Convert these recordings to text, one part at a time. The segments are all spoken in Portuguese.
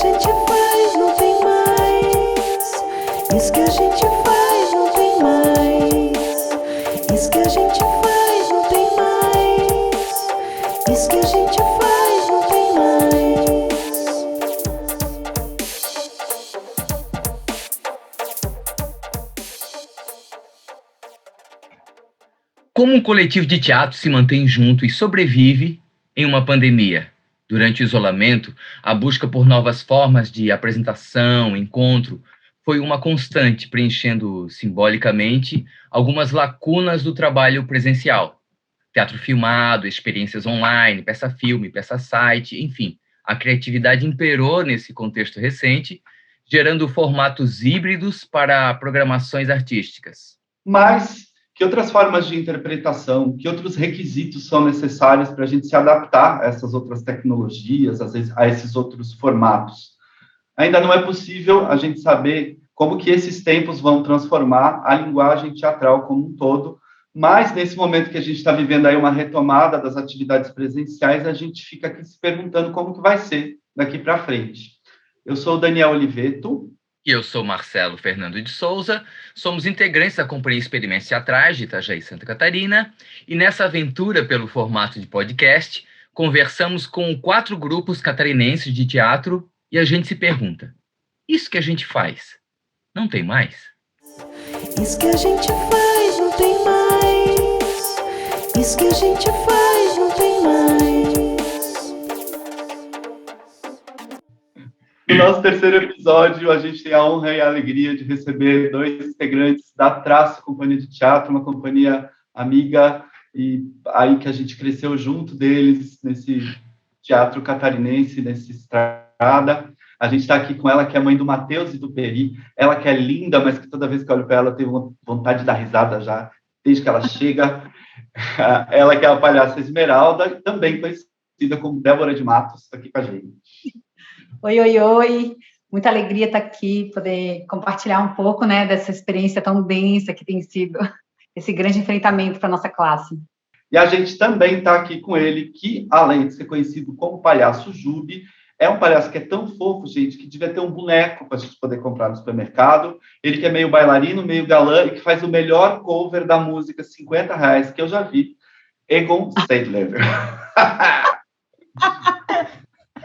gente faz não tem mais. Isso que a gente faz não tem mais. Isso que a gente faz não tem mais. Isso que a gente faz não tem mais. Como um coletivo de teatro se mantém junto e sobrevive em uma pandemia? Durante o isolamento, a busca por novas formas de apresentação, encontro, foi uma constante, preenchendo simbolicamente algumas lacunas do trabalho presencial. Teatro filmado, experiências online, peça-filme, peça-site, enfim. A criatividade imperou nesse contexto recente, gerando formatos híbridos para programações artísticas. Mas que outras formas de interpretação, que outros requisitos são necessários para a gente se adaptar a essas outras tecnologias, a esses outros formatos? Ainda não é possível a gente saber como que esses tempos vão transformar a linguagem teatral como um todo, mas nesse momento que a gente está vivendo aí uma retomada das atividades presenciais, a gente fica aqui se perguntando como que vai ser daqui para frente. Eu sou o Daniel Oliveto. E eu sou Marcelo Fernando de Souza, somos integrantes da Companhia Experimentos Teatrais de Itajaí, Santa Catarina, e nessa aventura pelo formato de podcast, conversamos com 4 grupos catarinenses de teatro e a gente se pergunta, isso que a gente faz, não tem mais? Isso que a gente faz não tem mais. Isso que a gente faz não tem mais. No nosso terceiro episódio, a gente tem a honra e a alegria de receber 2 integrantes da Traço Companhia de Teatro, uma companhia amiga, e aí que a gente cresceu junto deles, nesse teatro catarinense, nessa estrada. A gente está aqui com ela, que é mãe do Matheus e do Peri, ela que é linda, mas que toda vez que eu olho para ela, eu tenho uma vontade de dar risada já, desde que ela chega. Ela que é a palhaça Esmeralda, também conhecida como Débora de Matos, aqui com a gente. Oi, oi, oi. Muita alegria estar aqui, poder compartilhar um pouco, né, dessa experiência tão densa que tem sido esse grande enfrentamento para a nossa classe. E a gente também está aqui com ele, que, além de ser conhecido como Palhaço Jubi, é um palhaço que é tão fofo, gente, que devia ter um boneco para a gente poder comprar no supermercado. Ele que é meio bailarino, meio galã, e que faz o melhor cover da música R$50 que eu já vi, Egon Stadler.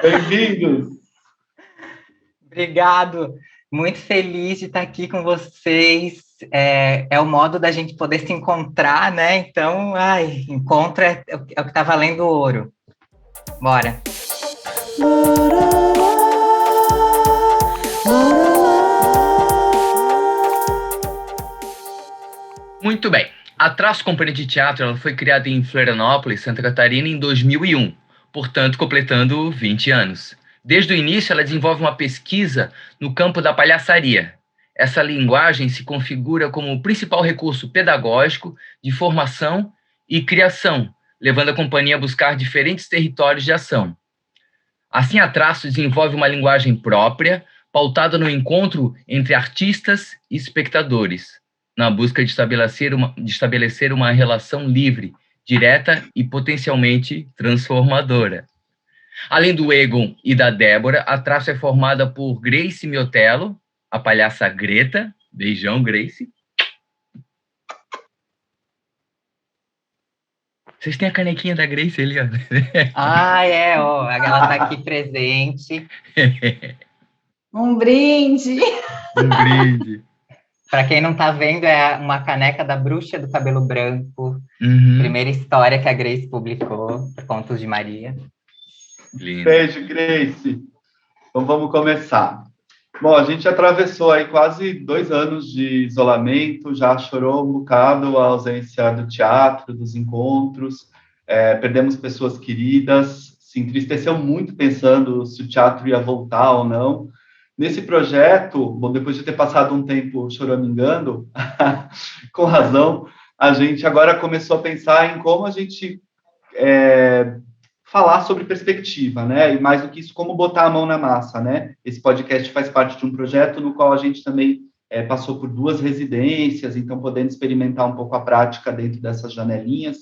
Bem-vindos! Obrigado, muito feliz de estar aqui com vocês. É o modo da gente poder se encontrar, né? Então, encontro é o que está valendo ouro. Bora! Muito bem. A Traço Companhia de Teatro ela foi criada em Florianópolis, Santa Catarina, em 2001, portanto, completando 20 anos. Desde o início, ela desenvolve uma pesquisa no campo da palhaçaria. Essa linguagem se configura como o principal recurso pedagógico de formação e criação, levando a companhia a buscar diferentes territórios de ação. Assim, a Traço desenvolve uma linguagem própria, pautada no encontro entre artistas e espectadores, na busca de estabelecer uma relação livre, direta e potencialmente transformadora. Além do Egon e da Débora, a Traço é formada por Grace Miotello, a palhaça Greta. Beijão, Grace. Vocês têm a canequinha da Grace ali, ó. Ela está aqui presente. Um brinde! Um brinde. Para quem não está vendo, é uma caneca da Bruxa do Cabelo Branco, primeira história que a Grace publicou, Contos de Maria. Lindo. Beijo, Grace. Então, vamos começar. Bom, a gente atravessou aí quase 2 anos de isolamento, já chorou um bocado a ausência do teatro, dos encontros, perdemos pessoas queridas, se entristeceu muito pensando se o teatro ia voltar ou não. Nesse projeto, bom, depois de ter passado um tempo choramingando, com razão, a gente agora começou a pensar em como a gente falar sobre perspectiva, né? E mais do que isso, como botar a mão na massa, né? Esse podcast faz parte de um projeto no qual a gente também passou por 2 residências, então podendo experimentar um pouco a prática dentro dessas janelinhas.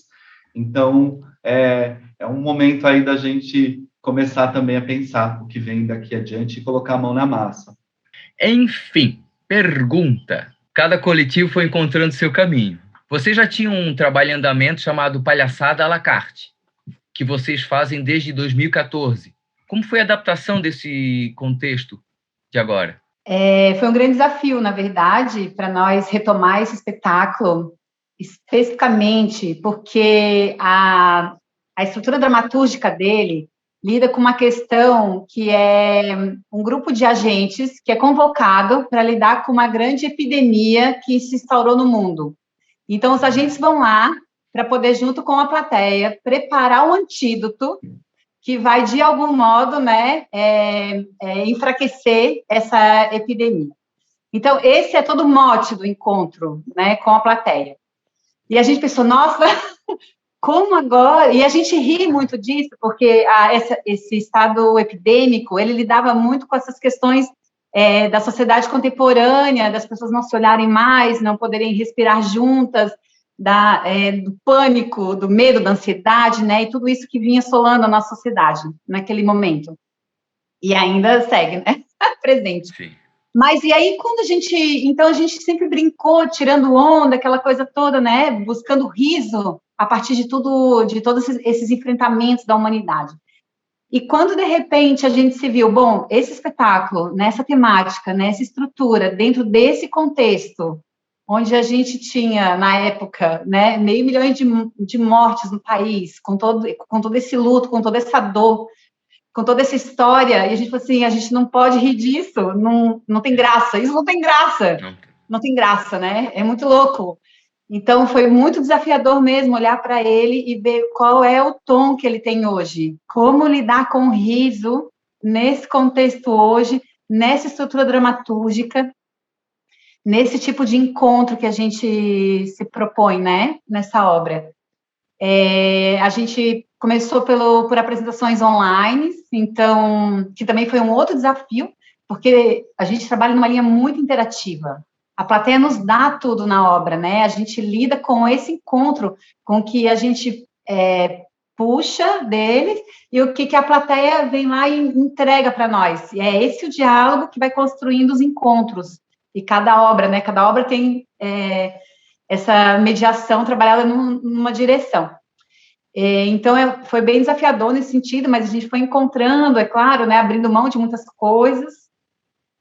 Então, é um momento aí da gente começar também a pensar o que vem daqui adiante e colocar a mão na massa. Enfim, pergunta. Cada coletivo foi encontrando seu caminho. Vocês já tinham um trabalho em andamento chamado Palhaçada à la carte, que vocês fazem desde 2014. Como foi a adaptação desse contexto de agora? Foi um grande desafio, na verdade, para nós retomar esse espetáculo, especificamente porque a estrutura dramatúrgica dele lida com uma questão que é um grupo de agentes que é convocado para lidar com uma grande epidemia que se instaurou no mundo. Então, os agentes vão lá para poder, junto com a plateia, preparar um antídoto que vai, de algum modo, né, enfraquecer essa epidemia. Então, esse é todo o mote do encontro, né, com a plateia. E a gente pensou, nossa, como agora? E a gente ri muito disso, porque esse estado epidêmico, ele lidava muito com essas questões da sociedade contemporânea, das pessoas não se olharem mais, não poderem respirar juntas, do pânico, do medo, da ansiedade, né? E tudo isso que vinha assolando a nossa sociedade naquele momento. E ainda segue, né? Presente. Sim. Mas e aí, então a gente sempre brincou, tirando onda, aquela coisa toda, né? Buscando riso a partir de todos esses enfrentamentos da humanidade. E quando, de repente, a gente se viu, bom, esse espetáculo, nessa temática, nessa estrutura, dentro desse contexto, onde a gente tinha, na época, né, 500 mil de mortes no país, com todo esse luto, com toda essa dor, com toda essa história, e a gente falou assim, a gente não pode rir disso, não tem graça, isso não tem graça, não tem graça, né? É muito louco. Então, foi muito desafiador mesmo olhar para ele e ver qual é o tom que ele tem hoje, como lidar com o riso nesse contexto hoje, nessa estrutura dramatúrgica, nesse tipo de encontro que a gente se propõe, né, nessa obra. A gente começou por apresentações online, então, que também foi um outro desafio, porque a gente trabalha numa linha muito interativa. A plateia nos dá tudo na obra, né? A gente lida com esse encontro, com o que a gente puxa deles e o que a plateia vem lá e entrega para nós. E é esse o diálogo que vai construindo os encontros. E cada obra, né? Cada obra tem essa mediação trabalhada numa direção. Então, foi bem desafiador nesse sentido, mas a gente foi encontrando, é claro, né, abrindo mão de muitas coisas,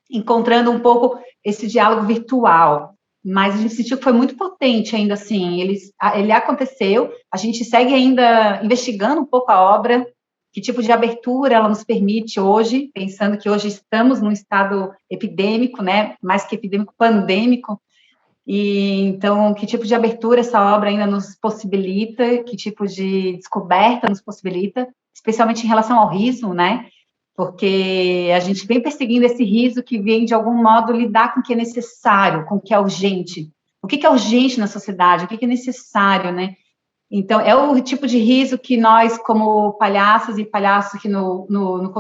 encontrando um pouco esse diálogo virtual, mas a gente sentiu que foi muito potente ainda assim, ele aconteceu, a gente segue ainda investigando um pouco a obra, que tipo de abertura ela nos permite hoje, pensando que hoje estamos num estado epidêmico, né, mais que epidêmico, pandêmico. E, então, que tipo de abertura essa obra ainda nos possibilita, que tipo de descoberta nos possibilita, especialmente em relação ao riso, né? Porque a gente vem perseguindo esse riso que vem, de algum modo, lidar com o que é necessário, com o que é urgente. O que é urgente na sociedade, o que é necessário, né? Então, é o tipo de riso que nós, como palhaços e palhaços aqui no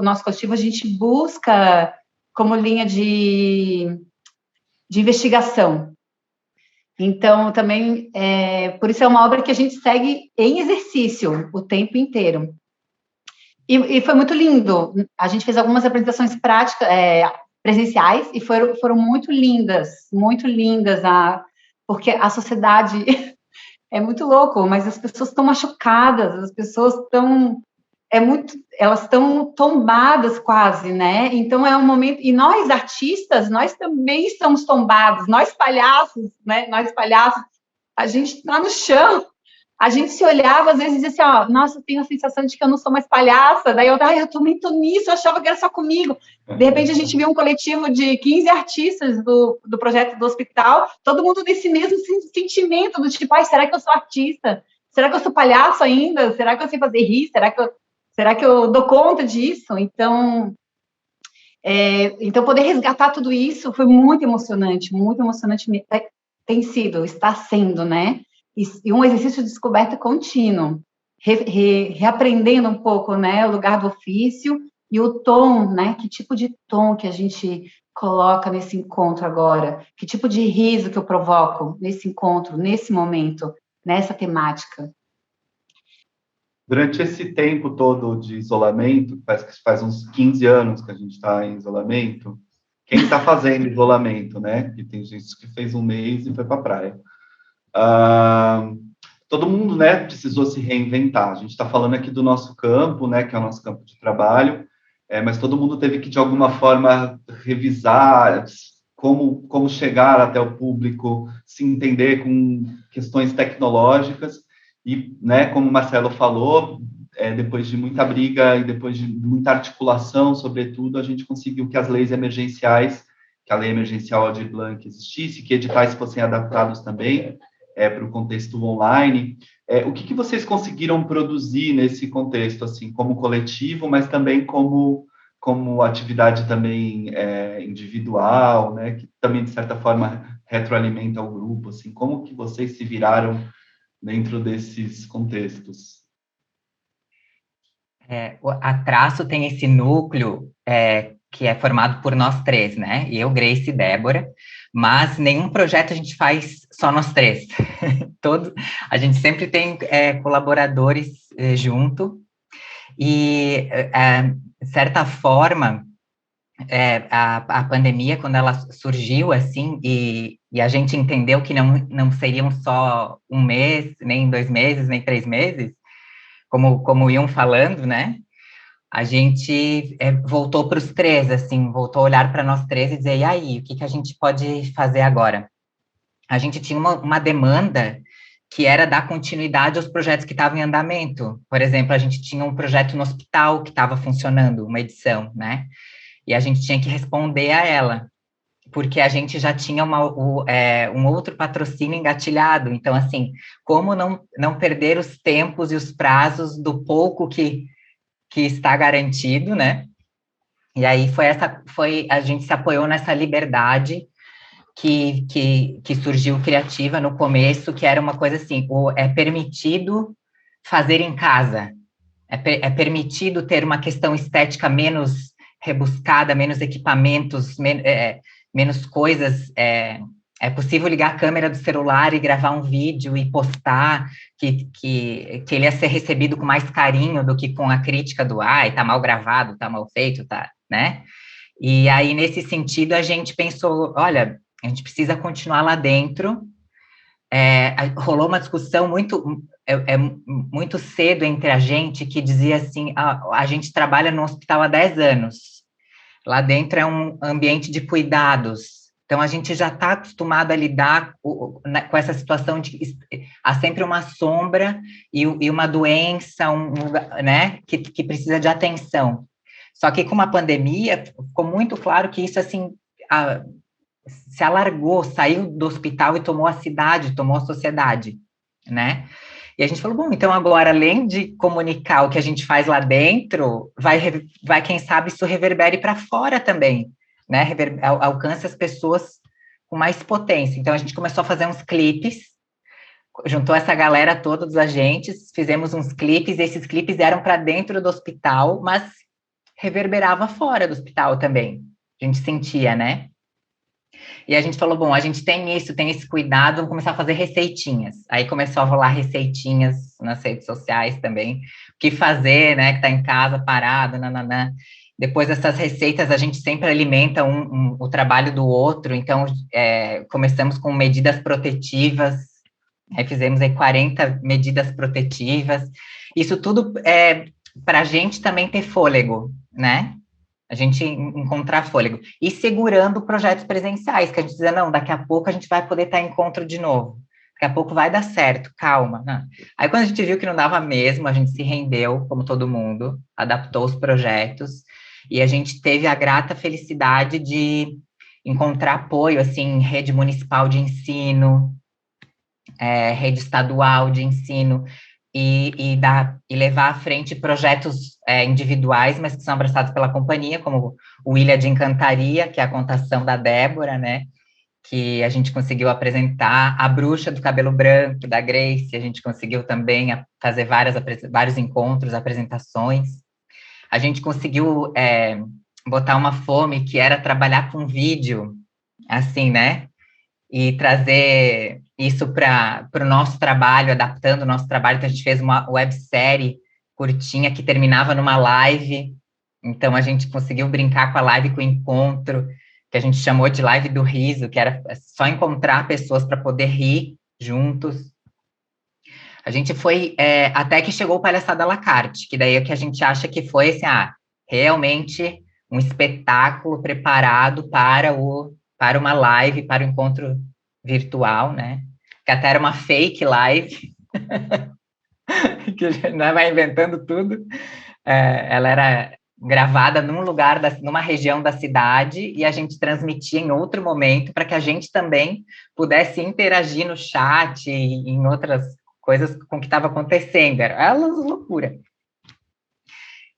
nosso coletivo, a gente busca como linha de investigação. Então, também, por isso é uma obra que a gente segue em exercício o tempo inteiro. E foi muito lindo. A gente fez algumas apresentações práticas, presenciais, e foram muito lindas, porque a sociedade é muito louco, mas as pessoas estão machucadas, as pessoas estão elas estão tombadas quase, né? Então é um momento, e nós artistas, nós também estamos tombados, nós palhaços, né? Nós palhaços, a gente está no chão, a gente se olhava às vezes e dizia assim, ó, nossa, eu tenho a sensação de que eu não sou mais palhaça, daí eu também tô nisso, eu achava que era só comigo. De repente a gente viu um coletivo de 15 artistas do projeto do hospital, todo mundo nesse mesmo sentimento do tipo, ai, será que eu sou artista? Será que eu sou palhaço ainda? Será que eu sei fazer rir? Será que eu dou conta disso? Então, poder resgatar tudo isso foi muito emocionante tem sido, está sendo, né? E um exercício de descoberta contínuo, reaprendendo um pouco, né, o lugar do ofício e o tom, né? Que tipo de tom que a gente coloca nesse encontro agora? Que tipo de riso que eu provoco nesse encontro, nesse momento, nessa temática? durante esse tempo todo de isolamento, parece que faz uns 15 anos que a gente está em isolamento, quem está fazendo isolamento, né? E tem gente que fez um mês e foi para a praia. Todo mundo, né, precisou se reinventar. A gente está falando aqui do nosso campo, né, que é o nosso campo de trabalho, mas todo mundo teve que, de alguma forma, revisar como chegar até o público, se entender com questões tecnológicas. E, né, como o Marcelo falou, depois de muita briga e depois de muita articulação, sobretudo, a gente conseguiu que as leis emergenciais, que a lei emergencial Aldir Blanc existisse, que editais fossem adaptados também para o contexto online. O que vocês conseguiram produzir nesse contexto, assim, como coletivo, mas também como atividade também individual, né, que também, de certa forma, retroalimenta o grupo, assim, como que vocês se viraram dentro desses contextos? A Traço tem esse núcleo que é formado por nós três, né? Eu, Grace e Débora, mas nenhum projeto a gente faz só nós três. A gente sempre tem colaboradores junto, e, de certa forma, a pandemia, quando ela surgiu, assim, e a gente entendeu que não seriam só um mês, nem 2 meses, nem 3 meses, como iam falando, né? A gente voltou para os três, assim, voltou a olhar para nós três e dizer, e aí, o que a gente pode fazer agora? A gente tinha uma demanda que era dar continuidade aos projetos que estavam em andamento. Por exemplo, a gente tinha um projeto no hospital que estava funcionando, uma edição, né? E a gente tinha que responder a ela, porque a gente já tinha um outro patrocínio engatilhado. Então, assim, como não perder os tempos e os prazos do pouco que está garantido, né? E aí a gente se apoiou nessa liberdade que surgiu criativa no começo, que era uma coisa assim, é permitido fazer em casa, é permitido ter uma questão estética menos rebuscada, menos equipamentos, menos coisas, é possível ligar a câmera do celular e gravar um vídeo e postar, que ele ia ser recebido com mais carinho do que com a crítica do, tá mal gravado, tá mal feito, tá, né? E aí, nesse sentido, a gente pensou, olha, a gente precisa continuar lá dentro. Rolou uma discussão muito cedo entre a gente, que dizia assim, a gente trabalha no hospital há 10 anos, lá dentro é um ambiente de cuidados, então a gente já está acostumado a lidar com essa situação de há sempre uma sombra e uma doença, né, que precisa de atenção. Só que com a pandemia, ficou muito claro que isso, assim, se alargou, saiu do hospital e tomou a cidade, tomou a sociedade, né? E a gente falou, bom, então agora, além de comunicar o que a gente faz lá dentro, vai quem sabe, isso reverbere para fora também, né? Alcance as pessoas com mais potência. Então, a gente começou a fazer uns clipes, juntou essa galera toda dos agentes, fizemos uns clipes, e esses clipes eram para dentro do hospital, mas reverberava fora do hospital também. A gente sentia, né? E a gente falou, bom, a gente tem esse cuidado, vamos começar a fazer receitinhas. Aí começou a rolar receitinhas nas redes sociais também. O que fazer, né, que tá em casa parado, nananã. Depois dessas receitas, a gente sempre alimenta o trabalho do outro. Então, começamos com medidas protetivas. Aí fizemos aí 40 medidas protetivas. Isso tudo para a gente também ter fôlego, né? A gente encontrar fôlego. E segurando projetos presenciais, que a gente dizia, não, daqui a pouco a gente vai poder estar em encontro de novo. Daqui a pouco vai dar certo, calma. Não. Aí, quando a gente viu que não dava mesmo, a gente se rendeu, como todo mundo, adaptou os projetos, e a gente teve a grata felicidade de encontrar apoio, assim, em rede municipal de ensino, rede estadual de ensino, e levar à frente projetos individuais, mas que são abraçados pela companhia, como o Ilha de Encantaria, que é a contação da Débora, né, que a gente conseguiu apresentar, a Bruxa do Cabelo Branco, da Grace, a gente conseguiu também fazer vários encontros, apresentações. A gente conseguiu botar uma fome, que era trabalhar com vídeo, assim, né, e trazer isso para o nosso trabalho, adaptando o nosso trabalho. Então, a gente fez uma websérie curtinha que terminava numa live. Então, a gente conseguiu brincar com a live, com o encontro, que a gente chamou de live do riso, que era só encontrar pessoas para poder rir juntos. A gente foi, até que chegou o Palhaçada à la carte, que daí é que a gente acha que foi, assim, realmente um espetáculo preparado para uma live, para o encontro virtual, né? Que até era uma fake live, que não vai inventando tudo. Ela era gravada num lugar, numa região da cidade, e a gente transmitia em outro momento, para que a gente também pudesse interagir no chat e em outras coisas com o que estava acontecendo. Era uma loucura.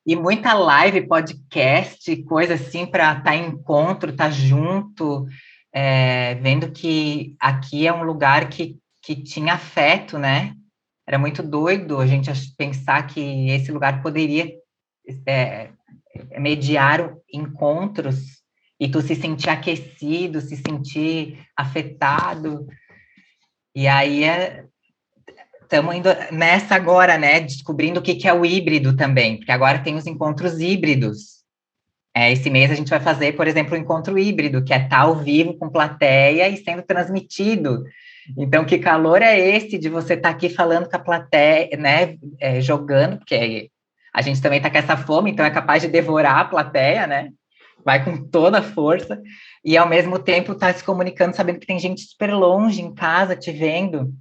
E muita live, podcast, coisa assim, para estar em encontro, estar junto, vendo que aqui é um lugar que tinha afeto, né? Era muito doido a gente pensar que esse lugar poderia mediar encontros e tu se sentir aquecido, se sentir afetado. E aí estamos indo nessa agora, né, descobrindo o que é o híbrido também, porque agora tem os encontros híbridos. Esse mês a gente vai fazer, por exemplo, um encontro híbrido, que é estar ao vivo com plateia e sendo transmitido. Então, que calor é esse de você estar aqui falando com a plateia, né, jogando, porque a gente também está com essa fome, então é capaz de devorar a plateia, né, vai com toda a força, e ao mesmo tempo tá se comunicando, sabendo que tem gente super longe, em casa, te vendo,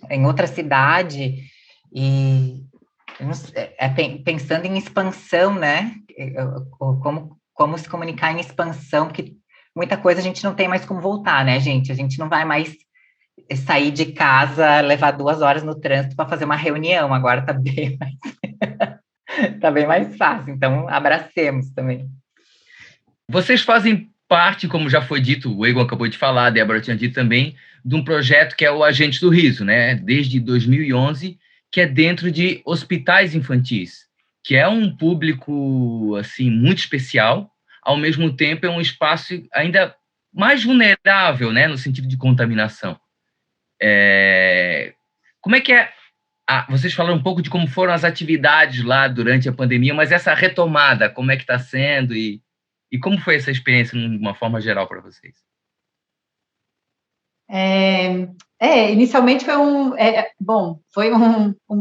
em outra cidade, e pensando em expansão, né, como se comunicar em expansão, porque muita coisa a gente não tem mais como voltar, né, gente? A gente não vai mais sair de casa, levar 2 horas no trânsito para fazer uma reunião, agora tá bem mais fácil, então abracemos também. Vocês fazem parte, como já foi dito, o Egon acabou de falar, a Débora tinha dito também, de um projeto que é o Agentes do Riso, né? Desde 2011, que é dentro de hospitais infantis, que é um público assim muito especial, ao mesmo tempo é um espaço ainda mais vulnerável, né, no sentido de contaminação. Como é que é? Vocês falaram um pouco de como foram as atividades lá durante a pandemia, mas essa retomada, como é que está sendo e como foi essa experiência de uma forma geral para vocês? Inicialmente foi um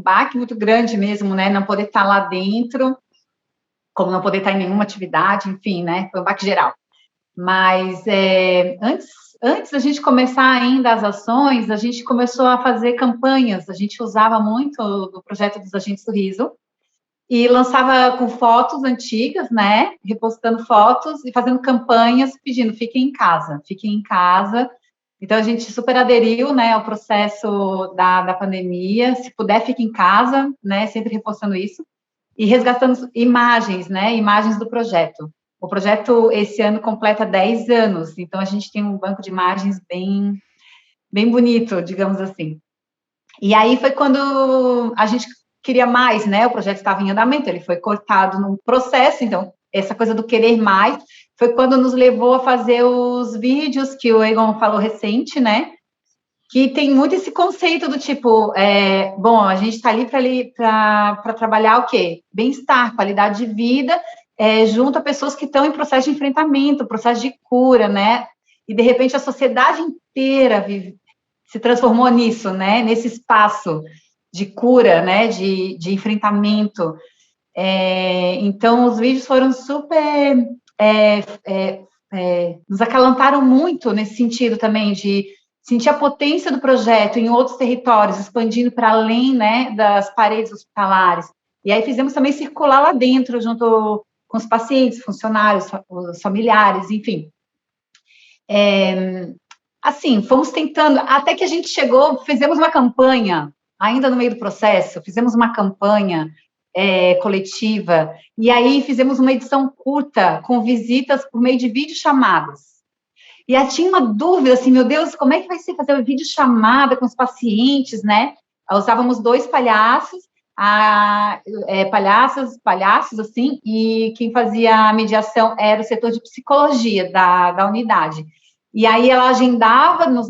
baque muito grande mesmo, né? Não poder estar lá dentro, como não poder estar em nenhuma atividade, enfim, né? Foi um baque geral. Mas antes da gente começar ainda as ações, a gente começou a fazer campanhas. A gente usava muito do projeto dos Agentes do Riso e lançava com fotos antigas, né? Repostando fotos e fazendo campanhas pedindo fiquem em casa, fiquem em casa. Então, a gente super aderiu, né, ao processo da pandemia. Se puder, fique em casa, né, sempre repostando isso. E resgatando imagens, né, imagens do projeto. O projeto, esse ano, completa 10 anos. Então, a gente tem um banco de imagens bem bonito, digamos assim. E aí foi quando a gente queria mais, né, o projeto estava em andamento, ele foi cortado num processo, então, essa coisa do querer mais foi quando nos levou a fazer os vídeos que o Egon falou recente, né? Que tem muito esse conceito do tipo, a gente está ali para trabalhar o quê? Bem-estar, qualidade de vida, junto a pessoas que estão em processo de enfrentamento, processo de cura, né? E, de repente, a sociedade inteira se transformou nisso, né? Nesse espaço de cura, né? De enfrentamento. Então, os vídeos foram super... nos acalantaram muito nesse sentido também, de sentir a potência do projeto em outros territórios, expandindo para além, né, das paredes hospitalares. E aí fizemos também circular lá dentro, junto com os pacientes, funcionários, os familiares, enfim. Assim, fomos tentando, até que a gente chegou, fizemos uma campanha, ainda no meio do processo, fizemos uma campanha coletiva, e aí fizemos uma edição curta, com visitas por meio de videochamadas. E aí tinha uma dúvida, assim, meu Deus, como é que vai ser fazer uma videochamada com os pacientes, né? Usávamos 2 palhaços, palhaços, assim, e quem fazia a mediação era o setor de psicologia da unidade. E aí ela agendava, nos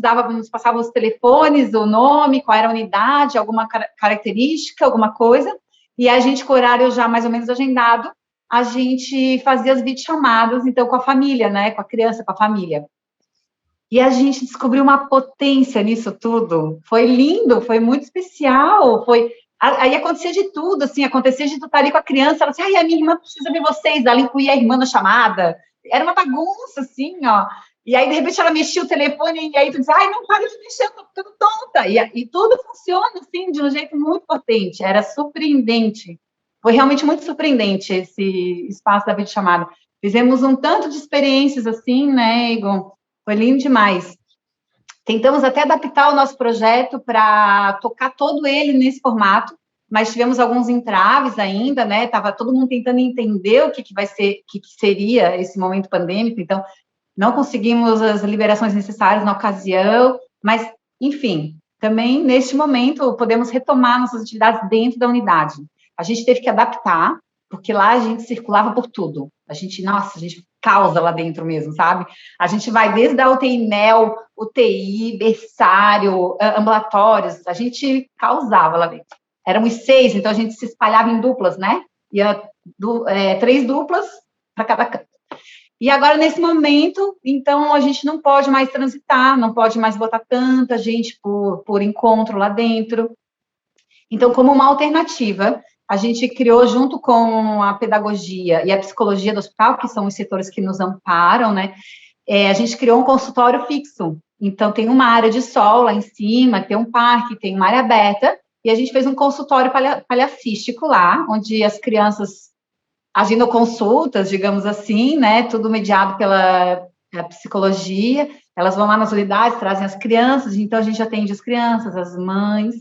passava os telefones, o nome, qual era a unidade, alguma característica, alguma coisa, E a gente, com o horário já mais ou menos agendado, a gente fazia as videochamadas, então, com a família, né? Com a criança, com a família. E a gente descobriu uma potência nisso tudo. Foi lindo, foi muito especial. Aí acontecia de tudo, assim, acontecia de tu estar ali com a criança, ela assim, ai, a minha irmã precisa ver vocês, ela incluía a irmã na chamada. Era uma bagunça, assim, ó. E aí, de repente, ela mexia o telefone, e aí tu diz, ai, não para de mexer, eu tô ficando tonta. E tudo funciona, assim, de um jeito muito potente. Era surpreendente. Foi realmente muito surpreendente esse espaço da videochamada. Fizemos um tanto de experiências, assim, né, Igor? Foi lindo demais. Tentamos até adaptar o nosso projeto para tocar todo ele nesse formato, mas tivemos alguns entraves ainda, né? Tava todo mundo tentando entender o que vai ser, o que seria esse momento pandêmico, então não conseguimos as liberações necessárias na ocasião, mas, enfim, também neste momento podemos retomar nossas atividades dentro da unidade. A gente teve que adaptar, porque lá a gente circulava por tudo. A gente causa lá dentro mesmo, sabe? A gente vai desde a UTI NEL, UTI, berçário, ambulatórios, a gente causava lá dentro. Éramos 6, então a gente se espalhava em duplas, né? Ia 3 duplas para cada canto. E agora, nesse momento, então, a gente não pode mais transitar, não pode mais botar tanta gente por encontro lá dentro. Então, como uma alternativa, a gente criou, junto com a pedagogia e a psicologia do hospital, que são os setores que nos amparam, né? A gente criou um consultório fixo. Então, tem uma área de sol lá em cima, tem um parque, tem uma área aberta, e a gente fez um consultório paliacístico lá, onde as crianças, agindo consultas, digamos assim, né? Tudo mediado pela psicologia, elas vão lá nas unidades, trazem as crianças, então a gente atende as crianças, as mães,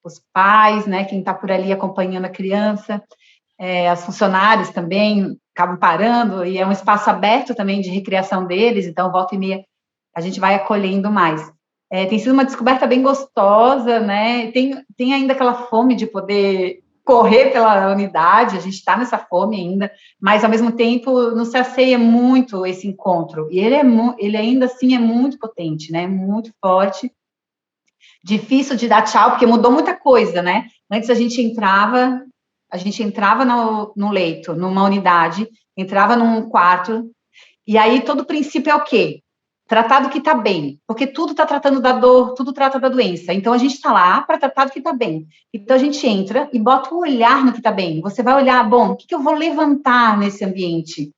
os pais, né, quem está por ali acompanhando a criança, as funcionários também acabam parando, e é um espaço aberto também de recreação deles, então, volta e meia, a gente vai acolhendo mais. Tem sido uma descoberta bem gostosa, né, tem ainda aquela fome de poder correr pela unidade, a gente está nessa fome ainda, mas, ao mesmo tempo, nos sacia muito esse encontro, e ele ainda assim é muito potente, né, muito forte, difícil de dar tchau, porque mudou muita coisa, né? Antes a gente entrava no leito, numa unidade, entrava num quarto, e aí todo o princípio é o quê? Tratar do que está bem, porque tudo está tratando da dor, tudo trata da doença. Então, a gente está lá para tratar do que está bem. Então, a gente entra e bota o olhar no que está bem. Você vai olhar, bom, o que eu vou levantar nesse ambiente?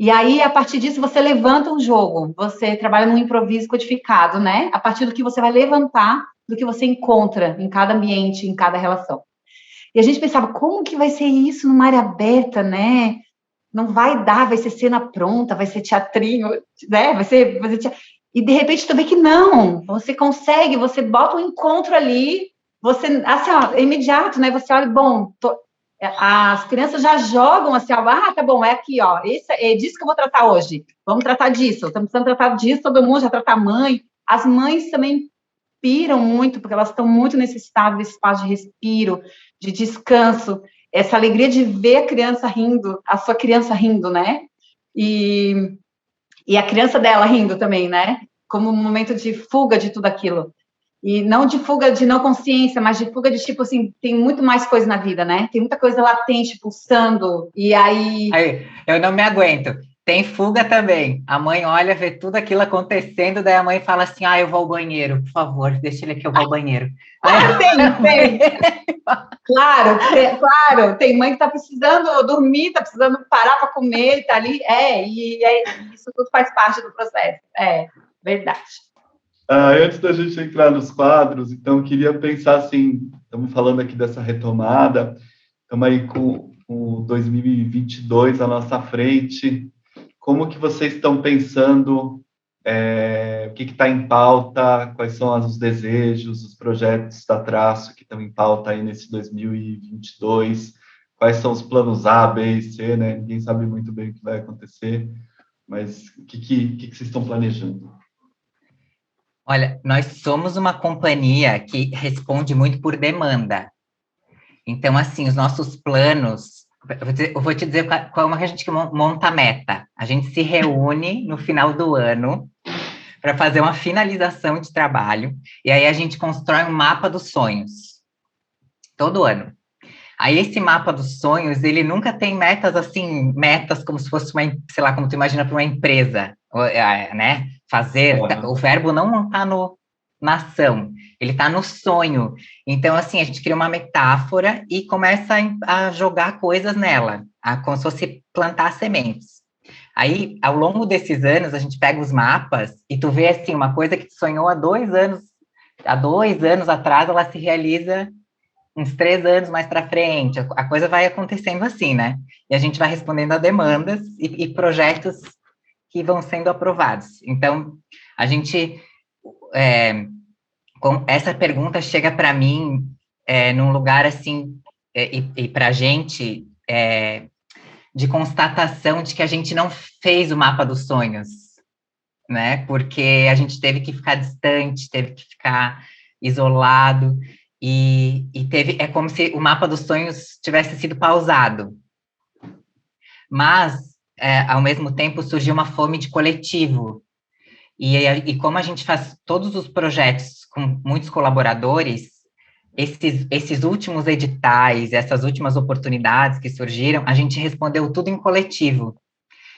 E aí, a partir disso, você levanta um jogo, você trabalha num improviso codificado, né? A partir do que você vai levantar, do que você encontra em cada ambiente, em cada relação. E a gente pensava, como que vai ser isso numa área aberta, né? Não vai dar, vai ser cena pronta, vai ser teatrinho, né? Vai ser teatro. E, de repente, tu vê que não, você consegue, você bota um encontro ali, você, assim, ó, é imediato, né? Você olha, bom, as crianças já jogam assim, ó, tá bom, é aqui, ó, é disso que eu vou tratar hoje, vamos tratar disso, estamos precisando tratar disso, todo mundo já trata a mãe, as mães também piram muito, porque elas estão muito necessitadas desse espaço de respiro, de descanso, essa alegria de ver a criança rindo, a sua criança rindo, né, e a criança dela rindo também, né, como um momento de fuga de tudo aquilo. E não de fuga de não consciência, mas de fuga de, tipo assim, tem muito mais coisa na vida, né? Tem muita coisa latente, pulsando, e aí... Eu não me aguento. Tem fuga também. A mãe olha, vê tudo aquilo acontecendo, daí a mãe fala assim, eu vou ao banheiro, por favor, deixa ele aqui, eu vou ao banheiro. Tem. Claro, tem mãe que tá precisando dormir, tá precisando parar para comer, tá ali, isso tudo faz parte do processo, verdade. Antes da gente entrar nos quadros, então, queria pensar assim, estamos falando aqui dessa retomada, estamos aí com o 2022 à nossa frente, como que vocês estão pensando, o que está em pauta, quais são os desejos, os projetos da Traço que estão em pauta aí nesse 2022, quais são os planos A, B e C, né? Ninguém sabe muito bem o que vai acontecer, mas o que vocês estão planejando? Olha, nós somos uma companhia que responde muito por demanda. Então, assim, os nossos planos... Eu vou te dizer como a gente monta a meta. A gente se reúne no final do ano para fazer uma finalização de trabalho, e aí a gente constrói um mapa dos sonhos. Todo ano. Aí esse mapa dos sonhos, ele nunca tem metas assim, metas como se fosse uma, sei lá, como tu imagina para uma empresa, né? Fazer, o verbo não está na ação, ele está no sonho. Então, assim, a gente cria uma metáfora e começa a jogar coisas nela, como se fosse plantar sementes. Aí, ao longo desses anos, a gente pega os mapas e tu vê, assim, uma coisa que tu sonhou há 2 anos atrás, ela se realiza uns 3 anos mais para frente, a coisa vai acontecendo assim, né? E a gente vai respondendo a demandas e projetos que vão sendo aprovados. Então, a gente, essa pergunta chega para mim num lugar assim, e para a gente, de constatação de que a gente não fez o mapa dos sonhos, né? Porque a gente teve que ficar distante, teve que ficar isolado, e é como se o mapa dos sonhos tivesse sido pausado. Mas, ao mesmo tempo, surgiu uma fome de coletivo. E como a gente faz todos os projetos com muitos colaboradores, esses últimos editais, essas últimas oportunidades que surgiram, a gente respondeu tudo em coletivo.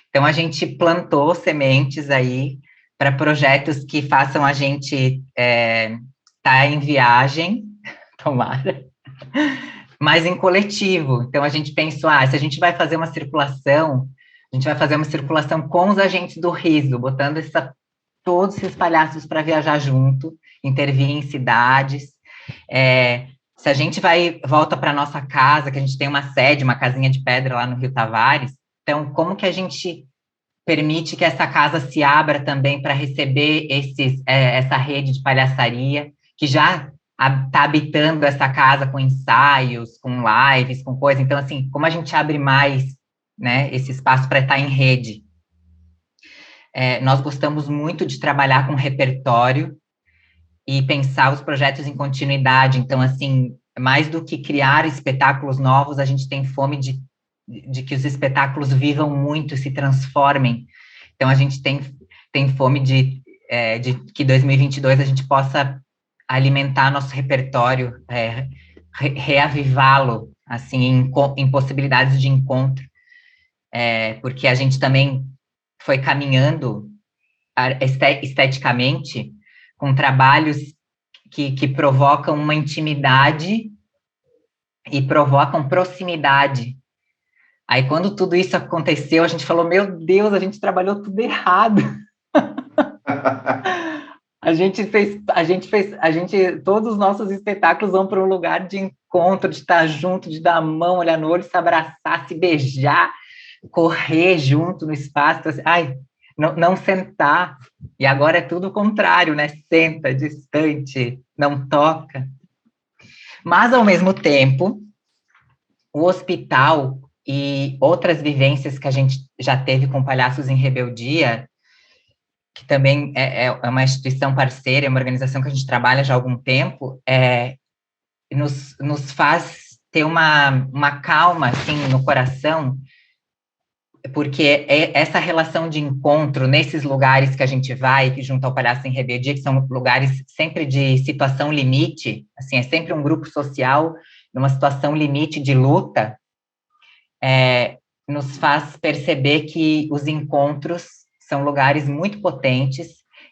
Então, a gente plantou sementes aí para projetos que façam a gente estar em viagem, tomara, mas em coletivo. Então, a gente pensou, se a gente vai fazer uma circulação, a gente vai fazer uma circulação com os agentes do riso, botando todos esses palhaços para viajar junto, intervir em cidades. Se a gente volta para nossa casa, que a gente tem uma sede, uma casinha de pedra lá no Rio Tavares, então, como que a gente permite que essa casa se abra também para receber essa rede de palhaçaria, que já está habitando essa casa com ensaios, com lives, com coisa. Então, assim, como a gente abre mais, né, esse espaço para estar em rede? Nós gostamos muito de trabalhar com repertório e pensar os projetos em continuidade. Então, assim, mais do que criar espetáculos novos, a gente tem fome de que os espetáculos vivam muito, se transformem. Então, a gente tem fome de que 2022 a gente possa alimentar nosso repertório, reavivá-lo, assim, em possibilidades de encontro, porque a gente também foi caminhando esteticamente com trabalhos que provocam uma intimidade e provocam proximidade. Aí, quando tudo isso aconteceu, a gente falou, meu Deus, a gente trabalhou tudo errado. Todos os nossos espetáculos vão para um lugar de encontro, de estar junto, de dar a mão, olhar no olho, se abraçar, se beijar, correr junto no espaço. Assim, não sentar. E agora é tudo o contrário, né? Senta, distante, não toca. Mas, ao mesmo tempo, o hospital e outras vivências que a gente já teve com Palhaços em Rebeldia, que também é uma instituição parceira, é uma organização que a gente trabalha já há algum tempo, nos faz ter uma calma, assim, no coração, porque essa relação de encontro nesses lugares que a gente vai, junto ao Palhaço em Rebeldia, que são lugares sempre de situação limite, assim, é sempre um grupo social numa situação limite de luta, nos faz perceber que os encontros são lugares muito potentes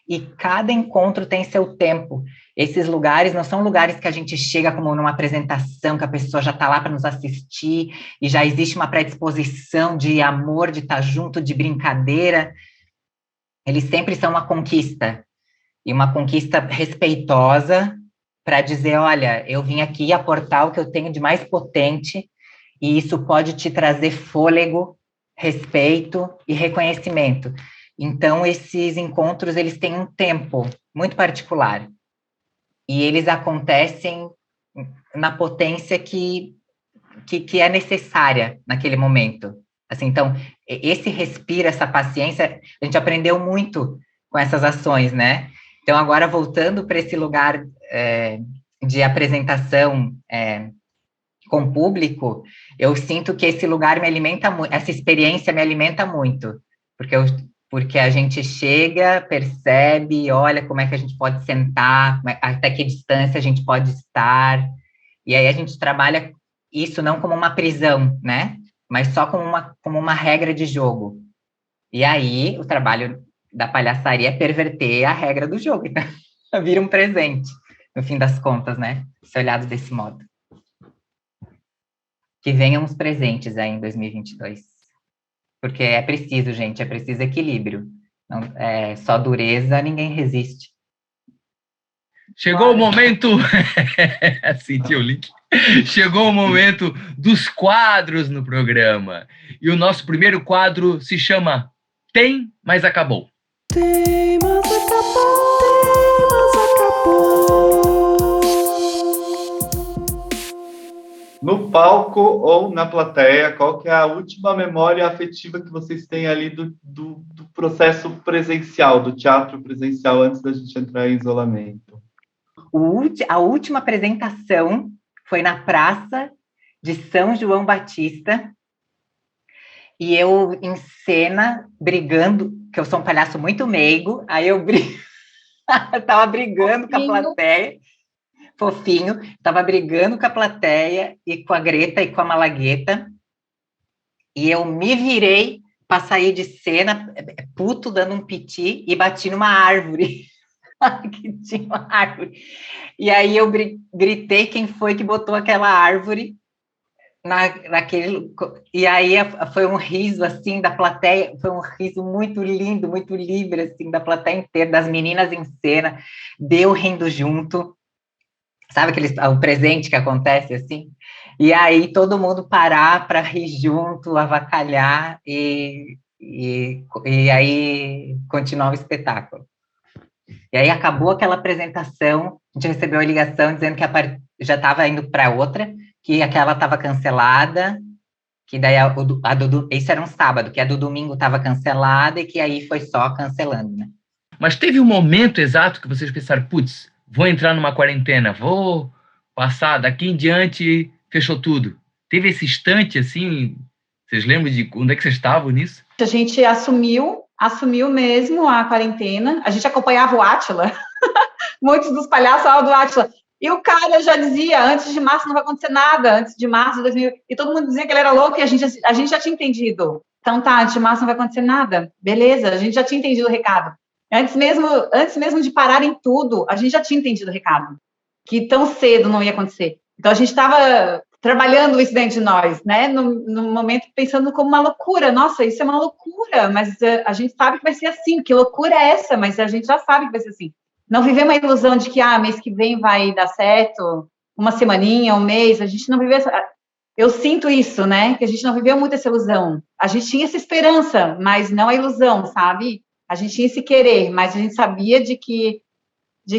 e cada encontro tem seu tempo. Esses lugares não são lugares que a gente chega como numa apresentação, que a pessoa já está lá para nos assistir e já existe uma predisposição de amor, de estar junto, de brincadeira. Eles sempre são uma conquista, e uma conquista respeitosa para dizer, olha, eu vim aqui aportar o que eu tenho de mais potente e isso pode te trazer fôlego, respeito e reconhecimento. Então, esses encontros, eles têm um tempo muito particular. E eles acontecem na potência que é necessária naquele momento. Assim, então, esse respiro, essa paciência, a gente aprendeu muito com essas ações, né? Então, agora, voltando para esse lugar de apresentação com o público, eu sinto que esse lugar me alimenta muito, essa experiência me alimenta muito, porque a gente chega, percebe, olha como é que a gente pode sentar, até que distância a gente pode estar, e aí a gente trabalha isso não como uma prisão, né? Mas só como uma regra de jogo. E aí, o trabalho da palhaçaria é perverter a regra do jogo. Então, vira um presente, no fim das contas, né? Se olhado desse modo. Que venham os presentes aí em 2022. Porque é preciso, gente, é preciso equilíbrio. Não, só dureza, ninguém resiste. Chegou o momento... Senti o link. Chegou o momento dos quadros no programa. E o nosso primeiro quadro se chama Tem, mas acabou. Tem, mas acabou. Tem, mas acabou. No palco ou na plateia, qual que é a última memória afetiva que vocês têm ali do processo presencial, do teatro presencial, antes da gente entrar em isolamento? A última apresentação foi na Praça de São João Batista, e eu em cena, brigando, que eu sou um palhaço muito meigo, aí eu tava brigando com a plateia, fofinho, tava brigando com a plateia, e com a Greta e com a Malagueta, e eu me virei para sair de cena, puto, dando um piti, e bati numa árvore, que tinha uma árvore. E aí eu gritei quem foi que botou aquela árvore naquele... E aí foi um riso, assim, da plateia, foi um riso muito lindo, muito livre, assim, da plateia inteira, das meninas em cena, deu rindo junto, sabe o presente que acontece, assim? E aí todo mundo parar para rir junto, avacalhar, e aí continuar o espetáculo. E aí acabou aquela apresentação, a gente recebeu a ligação dizendo que já estava indo para outra, que aquela estava cancelada, que daí isso era um sábado, que a do domingo estava cancelada e que aí foi só cancelando, né? Mas teve um momento exato que vocês pensaram, putz, vou entrar numa quarentena, vou passar, daqui em diante fechou tudo. Teve esse instante, assim, vocês lembram de onde é que vocês estavam nisso? A gente assumiu mesmo a quarentena, a gente acompanhava o Átila, muitos dos palhaços falavam do Átila, e o cara já dizia, antes de março não vai acontecer nada, antes de março de 2000, e todo mundo dizia que ele era louco, e a gente já tinha entendido. Então tá, antes de março não vai acontecer nada, beleza, a gente já tinha entendido o recado. Antes mesmo de pararem tudo, a gente já tinha entendido o recado, que tão cedo não ia acontecer. Então a gente estava trabalhando isso dentro de nós, né, no momento pensando como uma loucura, nossa, isso é uma loucura, mas a gente sabe que vai ser assim, que loucura é essa, mas a gente já sabe que vai ser assim. Não viver uma ilusão de que, mês que vem vai dar certo, uma semaninha, um mês, a gente não viveu essa... Eu sinto isso, né, que a gente não viveu muito essa ilusão. A gente tinha essa esperança, mas não a ilusão, sabe? A gente tinha esse querer, mas a gente sabia de que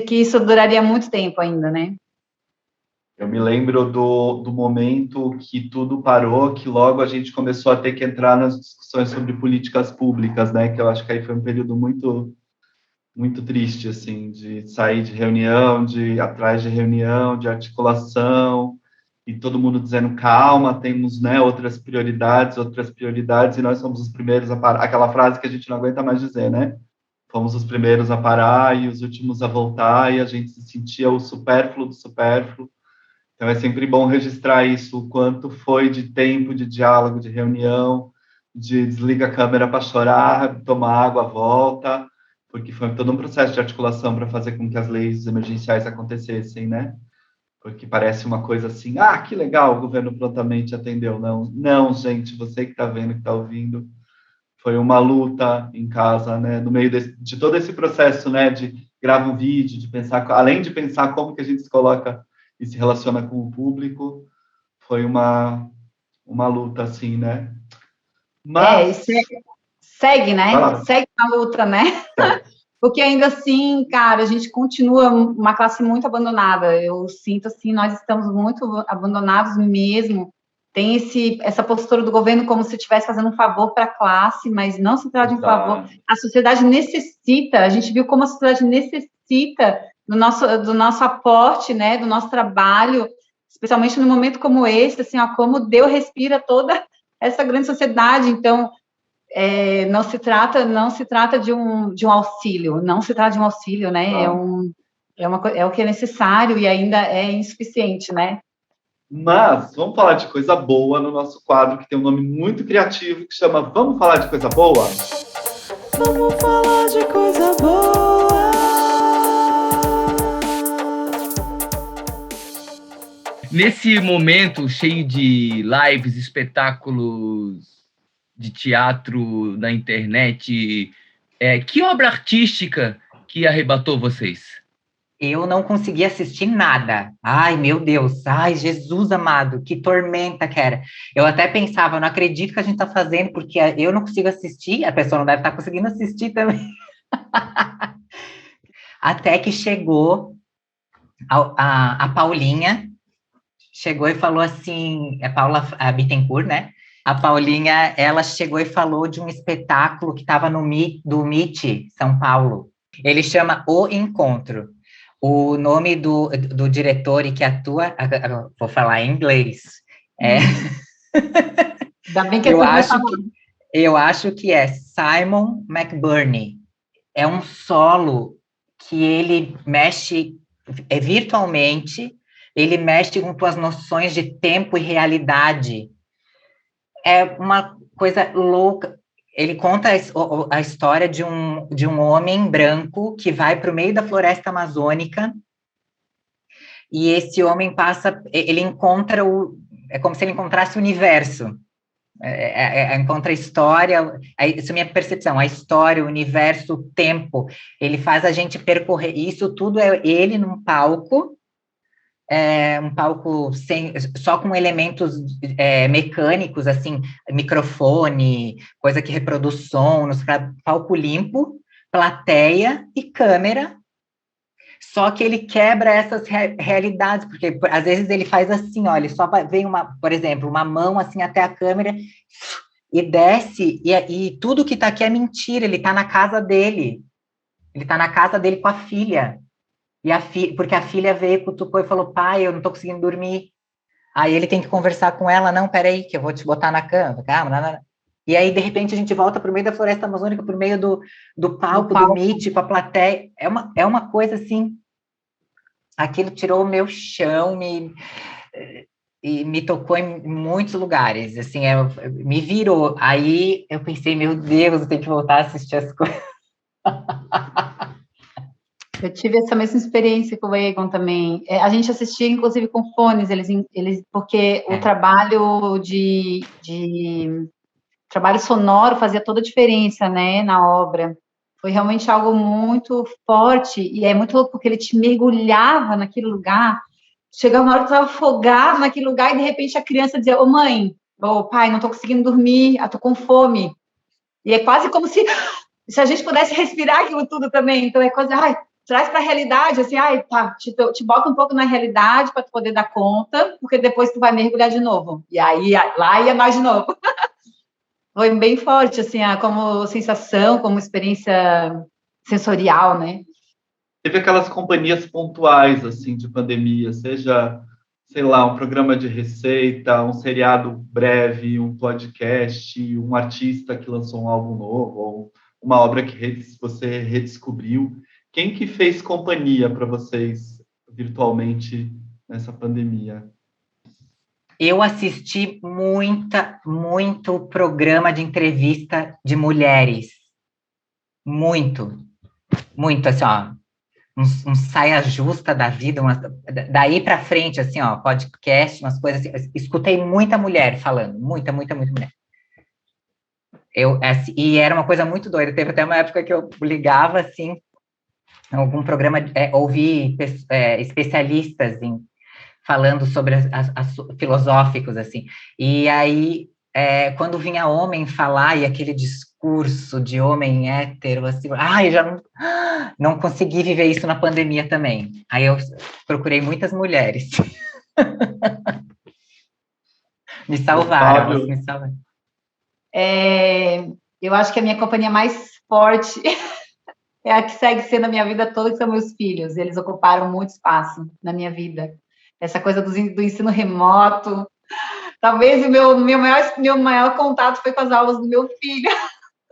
isso duraria muito tempo ainda, né? Eu me lembro do momento que tudo parou, que logo a gente começou a ter que entrar nas discussões sobre políticas públicas, né? Que eu acho que aí foi um período muito, muito triste, assim, de sair de reunião, de ir atrás de reunião, de articulação, e todo mundo dizendo, calma, temos, né, outras prioridades, e nós somos os primeiros a parar. Aquela frase que a gente não aguenta mais dizer, né? Fomos os primeiros a parar e os últimos a voltar, e a gente se sentia o supérfluo do supérfluo. Então, é sempre bom registrar isso, o quanto foi de tempo, de diálogo, de reunião, de desliga a câmera para chorar, tomar água, volta, porque foi todo um processo de articulação para fazer com que as leis emergenciais acontecessem, né? Porque parece uma coisa assim, que legal, o governo prontamente atendeu. Não, gente, você que está vendo, que está ouvindo, foi uma luta em casa, né? No meio de todo esse processo, né? De gravar um vídeo, de pensar, além de pensar como que a gente se coloca e se relaciona com o público, foi uma luta, assim, né? Mas... segue, né? Segue a luta, né? Porque ainda assim, cara, a gente continua uma classe muito abandonada. Eu sinto, assim, nós estamos muito abandonados mesmo. Tem essa postura do governo como se estivesse fazendo um favor para a classe, mas não se trata de um favor. A sociedade necessita, a gente viu como a sociedade necessita do nosso aporte, né, do nosso trabalho, especialmente num momento como esse, assim, como Deus respira toda essa grande sociedade. Então, não se trata de um auxílio, não se trata de um auxílio, né, é o que é necessário e ainda é insuficiente, né. Mas vamos falar de coisa boa no nosso quadro, que tem um nome muito criativo, que chama Vamos Falar de Coisa Boa? Vamos falar de coisa boa. Nesse momento cheio de lives, espetáculos de teatro na internet, que obra artística que arrebatou vocês? Eu não consegui assistir nada. Ai, meu Deus. Ai, Jesus amado, que tormenta que era. Eu até pensava, não acredito que a gente está fazendo, porque eu não consigo assistir, a pessoa não deve estar conseguindo assistir também. Até que chegou a Paulinha, chegou e falou assim, é Paula Bittencourt, né? A Paulinha, ela chegou e falou de um espetáculo que estava no do MIT, São Paulo. Ele chama O Encontro. O nome do diretor e que atua, vou falar em inglês. Ainda bem que é eu acho que é Simon McBurney. É um solo que ele mexe virtualmente, ele mexe com tuas noções de tempo e realidade. É uma coisa louca. Ele conta a história de um homem branco que vai para o meio da floresta amazônica e esse homem ele encontra é como se ele encontrasse o universo. Encontra a história, isso é minha percepção, a história, o universo, o tempo. Ele faz a gente percorrer, isso tudo é ele num palco, um palco só com elementos mecânicos, assim, microfone, coisa que reproduz som, palco limpo, plateia e câmera, só que ele quebra essas realidades, porque às vezes ele faz assim, ó, ele só vem por exemplo, uma mão assim até a câmera e desce, e tudo que tá aqui é mentira, ele tá na casa dele, com a filha, porque a filha veio, cutucou e falou, pai, eu não tô conseguindo dormir. Aí ele tem que conversar com ela, não, peraí, que eu vou te botar na cama, calma. E aí, de repente, a gente volta para o meio da floresta amazônica, para o meio do palco, do MIT, com a plateia. É uma coisa assim, aquilo tirou o meu chão, e me tocou em muitos lugares, assim, me virou. Aí eu pensei, meu Deus, eu tenho que voltar a assistir as coisas. Eu tive essa mesma experiência com o Egon também. A gente assistia, inclusive, com fones, porque o trabalho trabalho sonoro fazia toda a diferença, né, na obra. Foi realmente algo muito forte, e é muito louco, porque ele te mergulhava naquele lugar, chegava uma hora que tu estava afogado naquele lugar, e de repente a criança dizia, ô mãe, ô pai, não estou conseguindo dormir, estou com fome. E é quase como se a gente pudesse respirar aquilo tudo também, então é quase, traz para a realidade, assim, tá, te bota um pouco na realidade para tu poder dar conta, porque depois tu vai mergulhar de novo. E aí, lá ia nós de novo. Foi bem forte, assim, como sensação, como experiência sensorial, né? Teve aquelas companhias pontuais, assim, de pandemia, seja, sei lá, um programa de receita, um seriado breve, um podcast, um artista que lançou um álbum novo, ou uma obra que você redescobriu. Quem que fez companhia para vocês virtualmente nessa pandemia? Eu assisti muito programa de entrevista de mulheres. Muito, assim, ó, um saia justa da vida, daí para frente, assim, ó, podcast, umas coisas assim. Escutei muita mulher falando, muita mulher. E era uma coisa muito doida. Teve até uma época que eu ligava, assim, algum programa, ouvi especialistas falando sobre as filosóficos, assim. E aí, quando vinha homem falar, e aquele discurso de homem hétero, assim, eu já não consegui viver isso na pandemia também. Aí eu procurei muitas mulheres. Me salvaram, elas me salvaram. Eu acho que a minha companhia mais forte é a que segue sendo a minha vida toda, que são meus filhos. Eles ocuparam muito espaço na minha vida. Essa coisa do ensino remoto. Talvez o meu maior contato foi com as aulas do meu filho,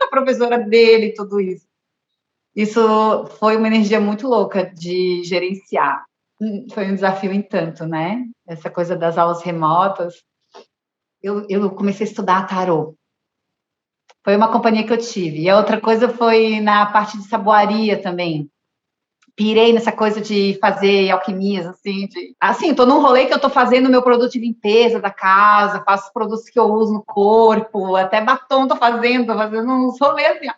a professora dele, tudo isso. Isso foi uma energia muito louca de gerenciar. foi um desafio em tanto, né? Essa coisa das aulas remotas. Eu comecei a estudar tarô. Foi uma companhia que eu tive. E a outra coisa foi na parte de saboaria também. Pirei nessa coisa de fazer alquimias, assim, assim, tô num rolê que eu tô fazendo meu produto de limpeza da casa, faço produtos que eu uso no corpo, até batom tô fazendo uns rolês, assim, ó.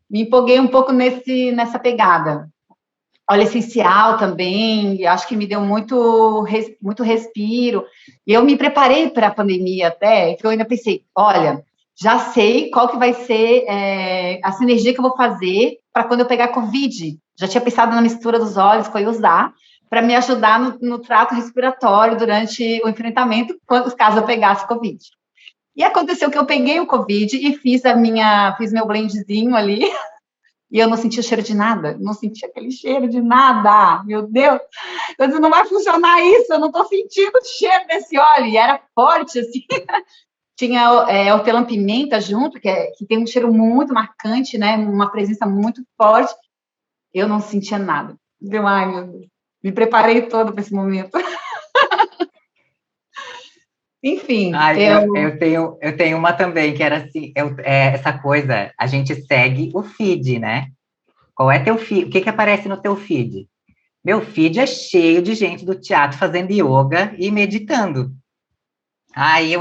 Me empolguei um pouco nessa pegada. Óleo essencial também, acho que me deu muito respiro. E eu me preparei para a pandemia até, que eu ainda pensei, olha, já sei qual que vai ser a sinergia que eu vou fazer para quando eu pegar Covid. Já tinha pensado na mistura dos óleos que eu ia usar para me ajudar no trato respiratório durante o enfrentamento, caso eu pegasse Covid. E aconteceu que eu peguei o Covid e fiz meu blendzinho ali, e eu não senti o cheiro de nada, não senti aquele cheiro de nada, meu Deus, eu disse, não vai funcionar isso, eu não estou sentindo o cheiro desse óleo, e era forte, assim, tinha hortelã-pimenta junto, que tem um cheiro muito marcante, né, uma presença muito forte, eu não sentia nada, deu, ai, meu Deus, me preparei toda para esse momento. Enfim, eu tenho uma também, que era assim, essa coisa, a gente segue o feed, né? Qual é teu feed? O que aparece no teu feed? Meu feed é cheio de gente do teatro fazendo yoga e meditando. Aí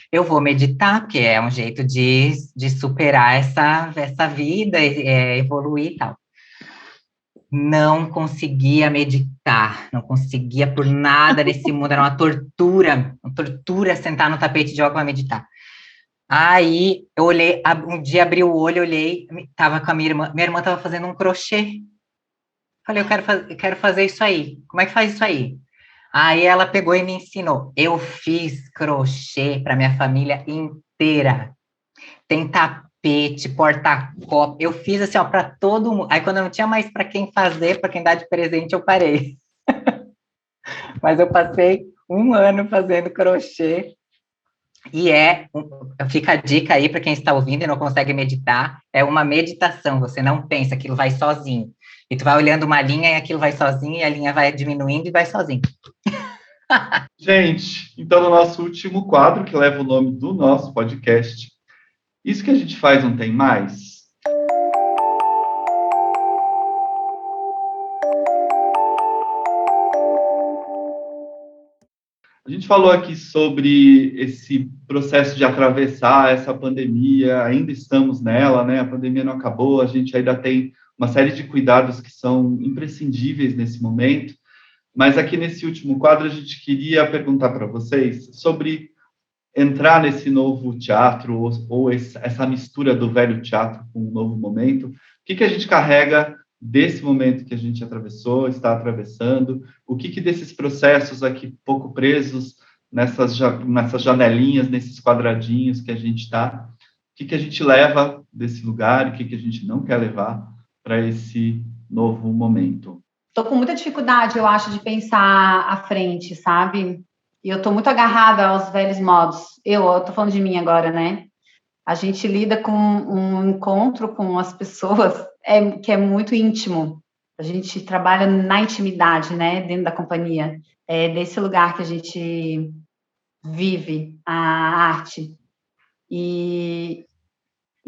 eu vou meditar, porque é um jeito de superar essa vida, evoluir e tal. Não conseguia meditar, não conseguia por nada nesse mundo, era uma tortura sentar no tapete de yoga para meditar. Aí eu olhei, um dia abri o olho, olhei, tava com a minha irmã estava fazendo um crochê. Falei, eu quero fazer isso aí. Como é que faz isso aí? Aí ela pegou e me ensinou. Eu fiz crochê para minha família inteira. Tem tapete, porta-copo. Eu fiz assim, ó, para todo mundo. Aí quando eu não tinha mais para quem fazer, para quem dar de presente, eu parei. Mas eu passei um ano fazendo crochê. E fica a dica aí para quem está ouvindo e não consegue meditar, é uma meditação, você não pensa, aquilo vai sozinho. E tu vai olhando uma linha e aquilo vai sozinho, e a linha vai diminuindo e vai sozinho. Gente, então no nosso último quadro, que leva o nome do nosso podcast, isso que a gente faz não tem mais? A gente falou aqui sobre esse processo de atravessar essa pandemia, ainda estamos nela, né? A pandemia não acabou, a gente ainda tem uma série de cuidados que são imprescindíveis nesse momento, mas aqui nesse último quadro a gente queria perguntar para vocês sobre entrar nesse novo teatro, ou essa mistura do velho teatro com um novo momento. O que a gente carrega desse momento que a gente atravessou, está atravessando, o que desses processos aqui pouco presos nessas janelinhas, nesses quadradinhos que a gente está, o que a gente leva desse lugar, o que a gente não quer levar para esse novo momento. Estou com muita dificuldade, eu acho, de pensar à frente, sabe? E eu estou muito agarrada aos velhos modos. Eu estou falando de mim agora, né? A gente lida com um encontro com as pessoas que é muito íntimo. A gente trabalha na intimidade, né? Dentro da companhia. É desse lugar que a gente vive a arte. E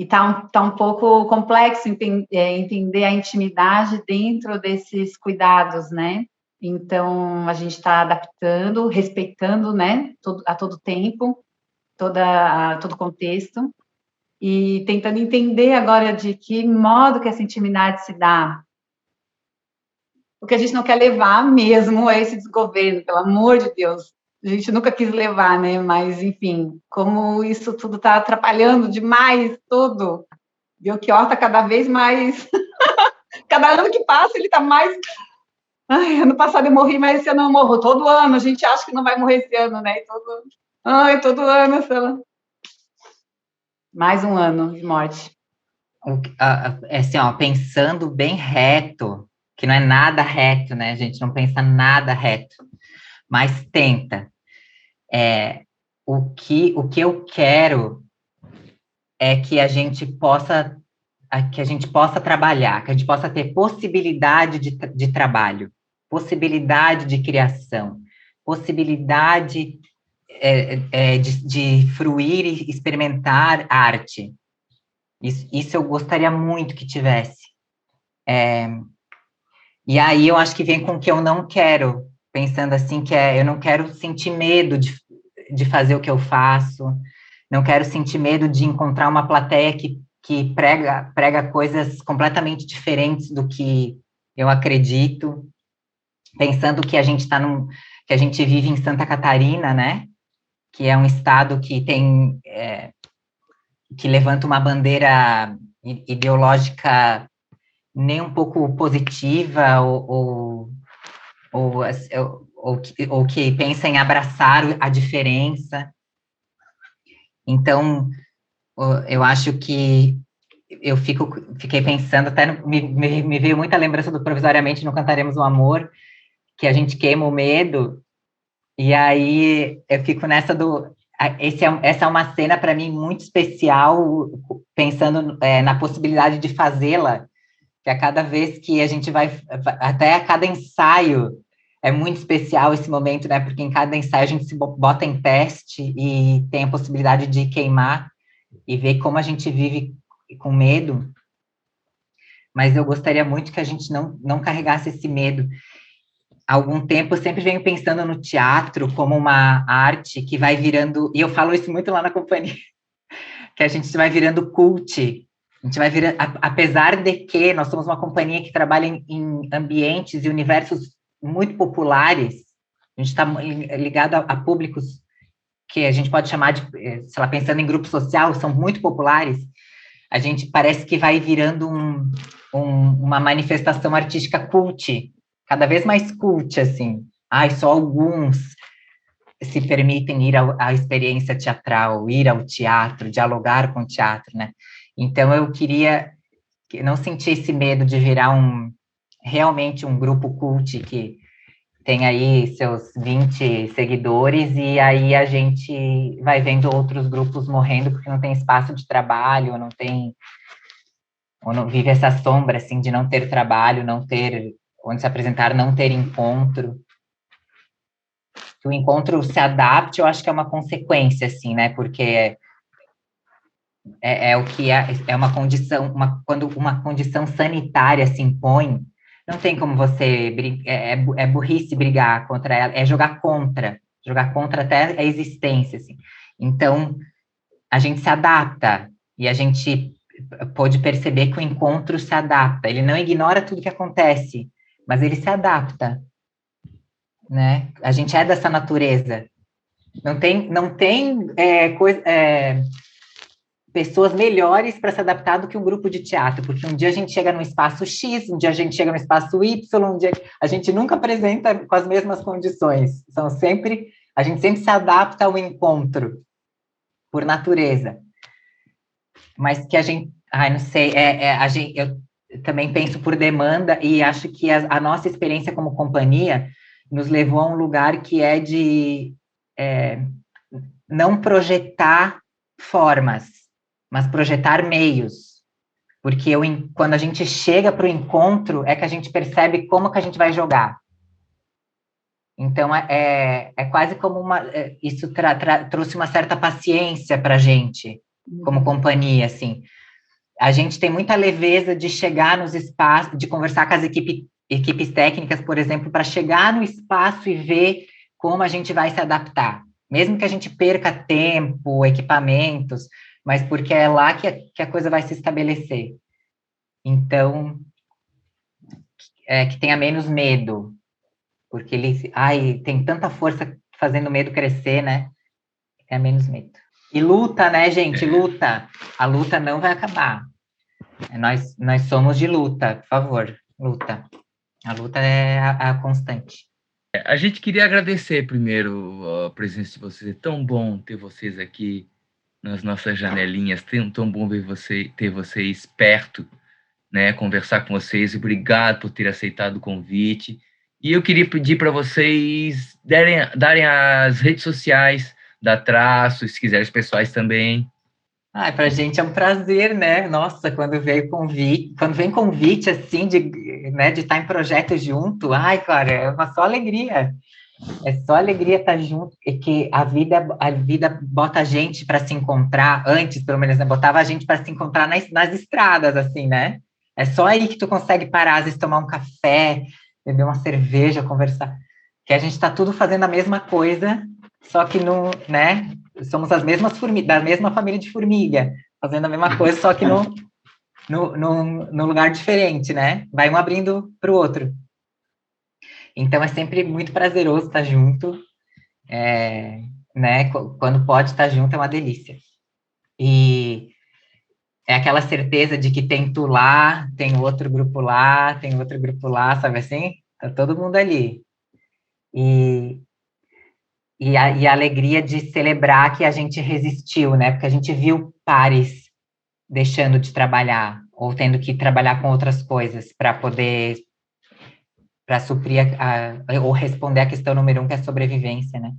tá um pouco complexo entender a intimidade dentro desses cuidados, né? Então, a gente está adaptando, respeitando, né, a todo tempo, todo contexto, e tentando entender agora de que modo que essa intimidade se dá. O que a gente não quer levar mesmo é esse desgoverno, pelo amor de Deus. A gente nunca quis levar, né? Mas, enfim, como isso tudo está atrapalhando demais tudo. Belchior está cada vez mais... Cada ano que passa, ele está mais... Ai, ano passado eu morri, mas esse ano eu morro. Todo ano, a gente acha que não vai morrer esse ano, né? Todo ano, sei lá. Mais um ano de morte. Assim, ó, pensando bem reto, que não é nada reto, né? A gente não pensa nada reto, mas tenta. O que eu quero é que a gente possa trabalhar, que a gente possa ter possibilidade de trabalho. possibilidade de criação, possibilidade de fruir e experimentar arte. Isso eu gostaria muito que tivesse. E aí eu acho que vem com o que eu não quero, pensando assim, eu não quero sentir medo de fazer o que eu faço, não quero sentir medo de encontrar uma plateia que prega coisas completamente diferentes do que eu acredito, pensando que a gente que a gente vive em Santa Catarina, né? Que é um estado que tem que levanta uma bandeira ideológica nem um pouco positiva ou que pensa em abraçar a diferença. Então, eu acho que eu fiquei pensando, até me veio muita lembrança do Provisoriamente Não Cantaremos o Amor, que a gente queima o medo, e aí eu fico nessa essa é uma cena para mim muito especial, pensando na possibilidade de fazê-la, que a cada vez que a gente até a cada ensaio, é muito especial esse momento, né? Porque em cada ensaio a gente se bota em teste e tem a possibilidade de queimar e ver como a gente vive com medo. Mas eu gostaria muito que a gente não carregasse esse medo. Há algum tempo eu sempre venho pensando no teatro como uma arte que vai virando, e eu falo isso muito lá na companhia, que a gente vai virando cult. A gente vai virando, apesar de que nós somos uma companhia que trabalha em ambientes e universos muito populares, a gente está ligado a públicos que a gente pode chamar de, sei lá, pensando em grupo social, são muito populares, a gente parece que vai virando uma manifestação artística cult, cada vez mais cult, assim. Só alguns se permitem ir à experiência teatral, ir ao teatro, dialogar com o teatro, né? Então, eu queria não sentir esse medo de virar realmente um grupo cult que tem aí seus 20 seguidores e aí a gente vai vendo outros grupos morrendo porque não tem espaço de trabalho, ou não vive essa sombra, assim, de não ter trabalho, não ter onde se apresentar, não ter encontro. Que o encontro se adapte, eu acho que é uma consequência, assim, né, porque o que é uma condição, quando uma condição sanitária se impõe, não tem como você, é burrice brigar contra ela, é jogar contra até a existência, assim. Então, a gente se adapta, e a gente pode perceber que o encontro se adapta, ele não ignora tudo que acontece, mas ele se adapta, né? A gente é dessa natureza. Não tem pessoas melhores para se adaptar do que um grupo de teatro, porque um dia a gente chega no espaço X, um dia a gente chega no espaço Y, um dia a gente nunca apresenta com as mesmas condições. A gente sempre se adapta ao encontro, por natureza. Mas que a gente, não sei, eu também penso por demanda e acho que a nossa experiência como companhia nos levou a um lugar que é de não projetar formas, mas projetar meios. Porque quando a gente chega para o encontro, é que a gente percebe como que a gente vai jogar. Então, é quase como isso trouxe uma certa paciência para a gente, como companhia, assim. A gente tem muita leveza de chegar nos espaços, de conversar com as equipes técnicas, por exemplo, para chegar no espaço e ver como a gente vai se adaptar. Mesmo que a gente perca tempo, equipamentos, mas porque é lá que a coisa vai se estabelecer. Então, que tenha menos medo, porque ele tem tanta força fazendo o medo crescer, né? Tenha menos medo. E luta, né, gente? Luta. A luta não vai acabar. Nós somos de luta, por favor, luta. A luta é a constante. A gente queria agradecer primeiro a presença de vocês. É tão bom ter vocês aqui nas nossas janelinhas, tão bom ter vocês perto, né, conversar com vocês. Obrigado por ter aceitado o convite. E eu queria pedir para vocês darem as redes sociais da Traço, se quiserem, os pessoais também. Pra gente é um prazer, né? Nossa, quando vem convite assim, né, de estar em projeto junto, ai, cara, é uma só alegria. É só alegria estar junto, e que a vida bota a gente para se encontrar, antes, pelo menos, né, botava a gente para se encontrar nas estradas, assim, né? É só aí que tu consegue parar, às vezes tomar um café, beber uma cerveja, conversar, que a gente está tudo fazendo a mesma coisa, só que no, né, somos as mesmas formigas, da mesma família de formiga, fazendo a mesma coisa, só que no lugar diferente, né? Vai um abrindo para o outro. Então, é sempre muito prazeroso estar junto, né? Quando pode estar junto, é uma delícia. E é aquela certeza de que tem tu lá, tem outro grupo lá, tem outro grupo lá, sabe assim? Tá todo mundo ali. E a alegria de celebrar que a gente resistiu, né? Porque a gente viu pares deixando de trabalhar, ou tendo que trabalhar com outras coisas para suprir ou responder a questão número 1, que é a sobrevivência, né?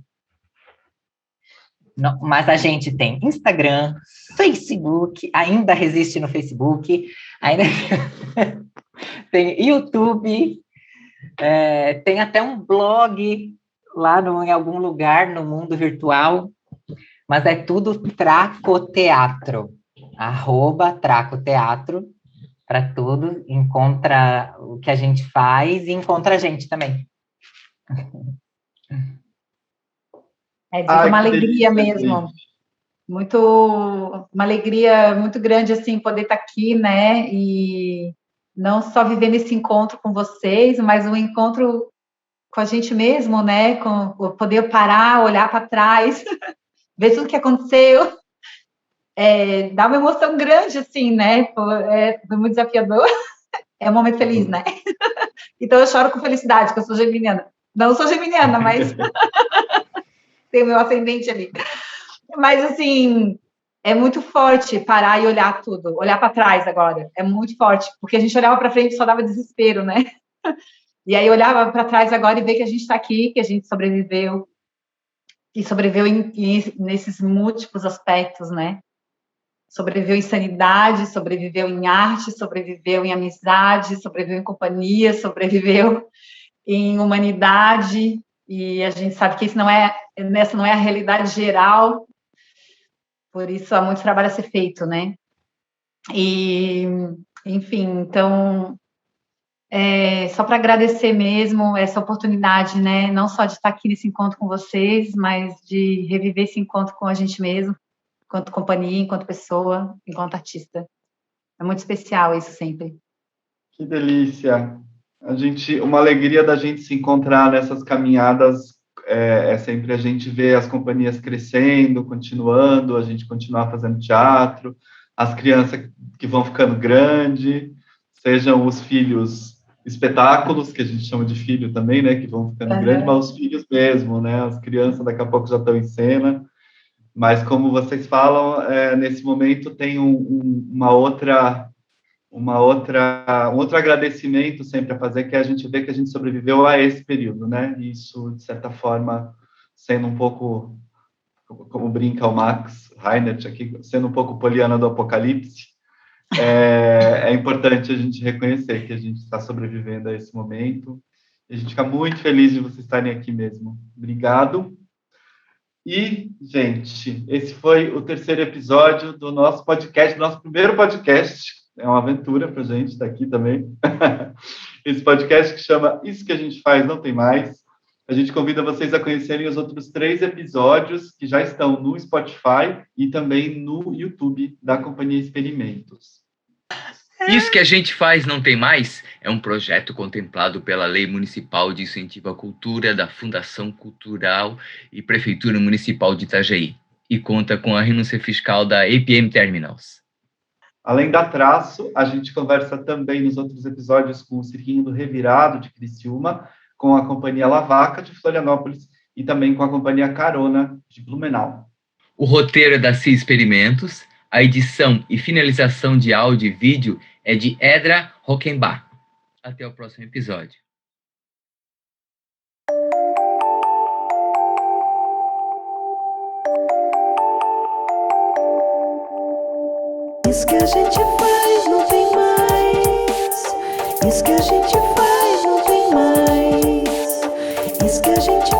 Não, mas a gente tem Instagram, Facebook, ainda resiste no Facebook, ainda tem YouTube, tem até um blog lá em algum lugar no mundo virtual, mas é tudo Tracoteatro, @Tracoteatro, para tudo, encontra o que a gente faz e encontra a gente também. Digo, uma alegria mesmo. Uma alegria muito grande, assim, poder estar aqui, né, e não só viver nesse encontro com vocês, mas um encontro com a gente mesmo, né, com poder parar, olhar para trás, ver tudo que aconteceu, dá uma emoção grande, assim, né, foi muito desafiador, é um momento feliz, né, então eu choro com felicidade, porque eu sou geminiana, não sou geminiana, mas tem o meu ascendente ali. Mas, assim, é muito forte parar e olhar tudo, olhar para trás agora, é muito forte, porque a gente olhava para frente e só dava desespero, né? E aí olhava para trás agora e ver que a gente está aqui, que a gente sobreviveu, e sobreviveu nesses múltiplos aspectos, né? Sobreviveu em sanidade, sobreviveu em arte, sobreviveu em amizade, sobreviveu em companhia, sobreviveu em humanidade, e a gente sabe que essa não é a realidade geral, por isso há muito trabalho a ser feito, né? E, enfim, então, só para agradecer mesmo essa oportunidade, né? Não só de estar aqui nesse encontro com vocês, mas de reviver esse encontro com a gente mesmo, enquanto companhia, enquanto pessoa, enquanto artista. É muito especial isso sempre. Que delícia! Uma alegria da gente se encontrar nessas caminhadas é sempre a gente ver as companhias crescendo, continuando, a gente continuar fazendo teatro, as crianças que vão ficando grandes, sejam os filhos espetáculos, que a gente chama de filho também, né, que vão ficando grandes, mas os filhos mesmo, né, as crianças daqui a pouco já estão em cena, mas como vocês falam, nesse momento tem um outro agradecimento sempre a fazer, que é a gente ver que a gente sobreviveu a esse período, né? Isso, de certa forma, sendo um pouco, como brinca o Max Reinert aqui, sendo um pouco poliana do apocalipse, é importante a gente reconhecer que a gente está sobrevivendo a esse momento. E a gente fica muito feliz de vocês estarem aqui mesmo. Obrigado. E, gente, esse foi o terceiro episódio do nosso podcast, nosso primeiro podcast. É uma aventura para a gente estar aqui também. Esse podcast que chama Isso que a gente faz não tem mais. A gente convida vocês a conhecerem os outros 3 episódios que já estão no Spotify e também no YouTube da Companhia Experimentos. Isso que a gente faz não tem mais é um projeto contemplado pela Lei Municipal de Incentivo à Cultura da Fundação Cultural e Prefeitura Municipal de Itajaí e conta com a renúncia fiscal da APM Terminals. Além da Traço, a gente conversa também nos outros episódios com o Cirquinho do Revirado de Criciúma, com a Companhia Lavaca de Florianópolis e também com a Companhia Carona de Blumenau. O roteiro é da CIE Experimentos, a edição e finalização de áudio e vídeo é de Edra Rockenbach. Até o próximo episódio. Isso que a gente faz não tem mais. Isso que a gente faz não tem mais. Isso que a gente